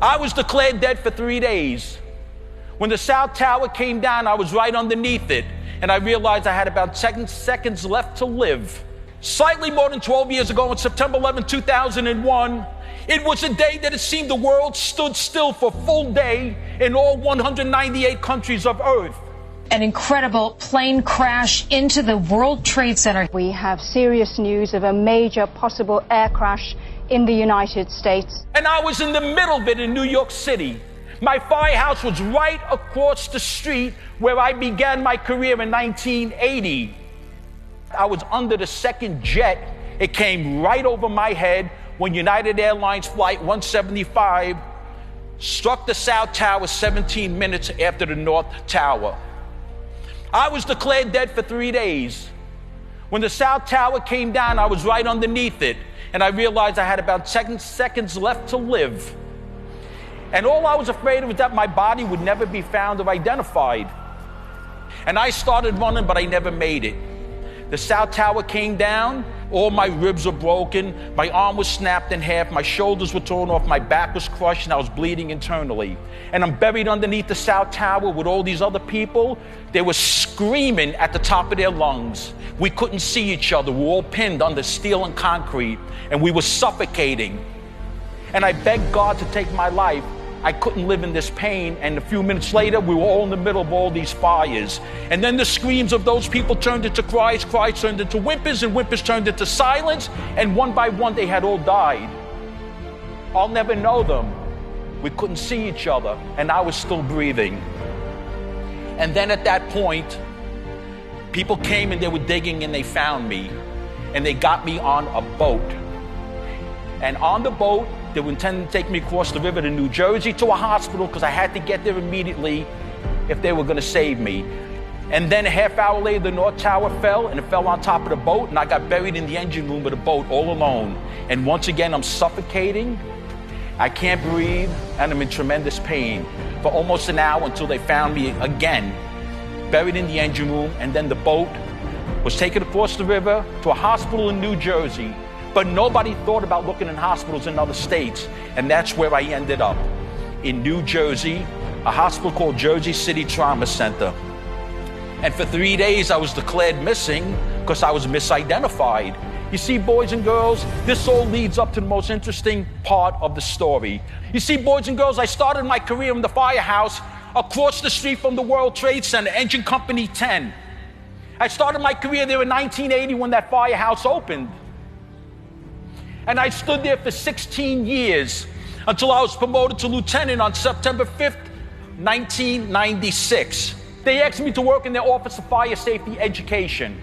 I was declared dead for 3 days. When the South Tower came down, I was right underneath it, and I realized I had about 10 seconds left to live. Slightly more than 12 years ago, on September 11, 2001, it was a day that it seemed the world stood still for a full day in all 198 countries of Earth. An incredible plane crash into the World Trade Center. We have serious news of a major possible air crash in the United States. And I was in the middle of it in New York City. My firehouse was right across the street where I began my career in 1980. I was under the second jet. It came right over my head when United Airlines Flight 175 struck the South Tower 17 minutes after the North Tower. I was declared dead for 3 days. When the South Tower came down, I was right underneath it, and I realized I had about 10 seconds left to live. And all I was afraid of was that my body would never be found or identified. And I started running, but I never made it. The South Tower came down, all my ribs were broken, my arm was snapped in half, my shoulders were torn off, my back was crushed, and I was bleeding internally. And I'm buried underneath the South Tower with all these other people. They were screaming at the top of their lungs. We couldn't see each other. We were all pinned under steel and concrete, and we were suffocating. And I begged God to take my life. I couldn't live in this pain, and a few minutes later, we were all in the middle of all these fires. And then the screams of those people turned into cries, cries turned into whimpers, and whimpers turned into silence, and one by one, they had all died. I'll never know them. We couldn't see each other, and I was still breathing. And then at that point, people came and they were digging, and they found me, and they got me on a boat. And on the boat, they were intending to take me across the river to New Jersey to a hospital because I had to get there immediately if they were going to save me. And then a half hour later, the North Tower fell, and it fell on top of the boat, and I got buried in the engine room of the boat all alone. And once again, I'm suffocating, I can't breathe, and I'm in tremendous pain for almost an hour until they found me again, buried in the engine room. And then the boat was taken across the river to a hospital in New Jersey. But nobody thought about looking in hospitals in other states. And that's where I ended up, in New Jersey, a hospital called Jersey City Trauma Center. And for 3 days, I was declared missing because I was misidentified. You see, boys and girls, this all leads up to the most interesting part of the story. You see, boys and girls, I started my career in the firehouse across the street from the World Trade Center, Engine Company 10. I started my career there in 1980 when that firehouse opened. And I stood there for 16 years until I was promoted to lieutenant on September 5th, 1996. They asked me to work in their Office of Fire Safety Education.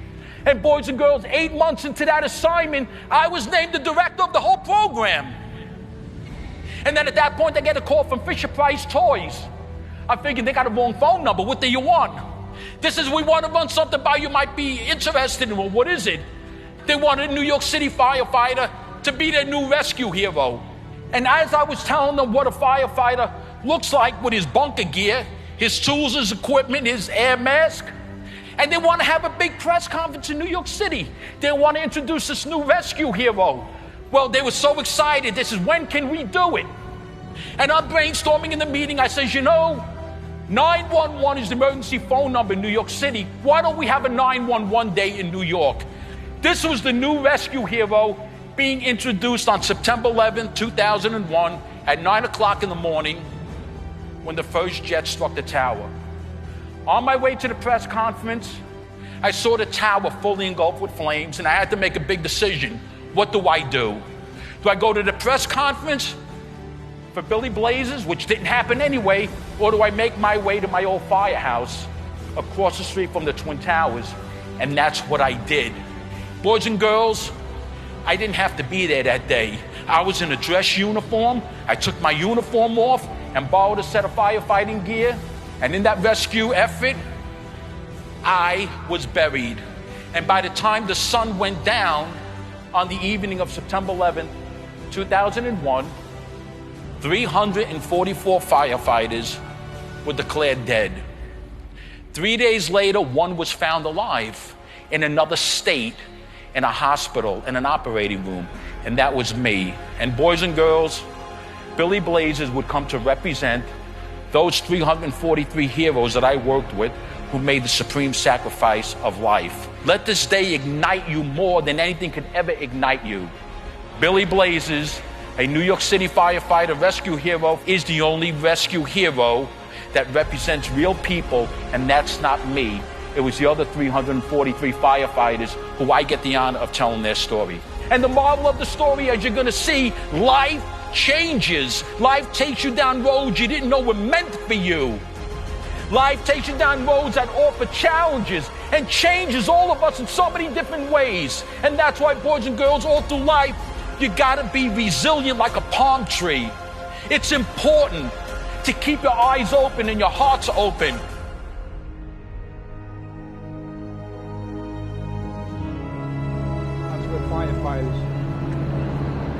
And boys and girls, 8 months into that assignment, I was named the director of the whole program. And then at that point, I get a call from Fisher-Price Toys. I figured they got a wrong phone number. What do you want? This is, we want to run something by you might be interested in. Well, what is it? They wanted a New York City firefighter to be their new rescue hero. And as I was telling them what a firefighter looks like with his bunker gear, his tools, his equipment, his air mask, and they want to have a big press conference in New York City. They want to introduce this new rescue hero. Well, they were so excited. They said, when can we do it? And I'm brainstorming in the meeting. I says, 911 is the emergency phone number in New York City. Why don't we have a 911 day in New York? This was the new rescue hero being introduced on September 11, 2001 at 9 o'clock in the morning when the first jet struck the tower. On my way to the press conference, I saw the tower fully engulfed with flames, and I had to make a big decision. What do I do? Do I go to the press conference for Billy Blazes, which didn't happen anyway, or do I make my way to my old firehouse across the street from the Twin Towers? And that's what I did. Boys and girls, I didn't have to be there that day. I was in a dress uniform. I took my uniform off and borrowed a set of firefighting gear. And in that rescue effort, I was buried. And by the time the sun went down on the evening of September 11, 2001, 344 firefighters were declared dead. 3 days later, one was found alive in another state, in a hospital, in an operating room, and that was me. And boys and girls, Billy Blazers would come to represent those 343 heroes that I worked with who made the supreme sacrifice of life. Let this day ignite you more than anything could ever ignite you. Billy Blazers, a New York City firefighter rescue hero, is the only rescue hero that represents real people, and that's not me. It was the other 343 firefighters who I get the honor of telling their story. And the moral of the story, as you're gonna see, life changes. Life takes you down roads you didn't know were meant for you. Life takes you down roads that offer challenges and changes all of us in so many different ways. And that's why, boys and girls, all through life, you gotta be resilient like a palm tree. It's important to keep your eyes open and your hearts open. That's what firefighters.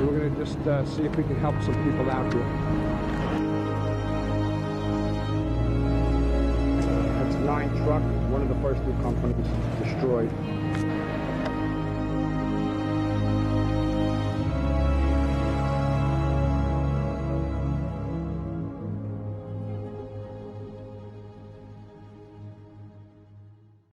We're going to just see if we can help some people out here. That's 9 trucks, one of the first 2 companies destroyed.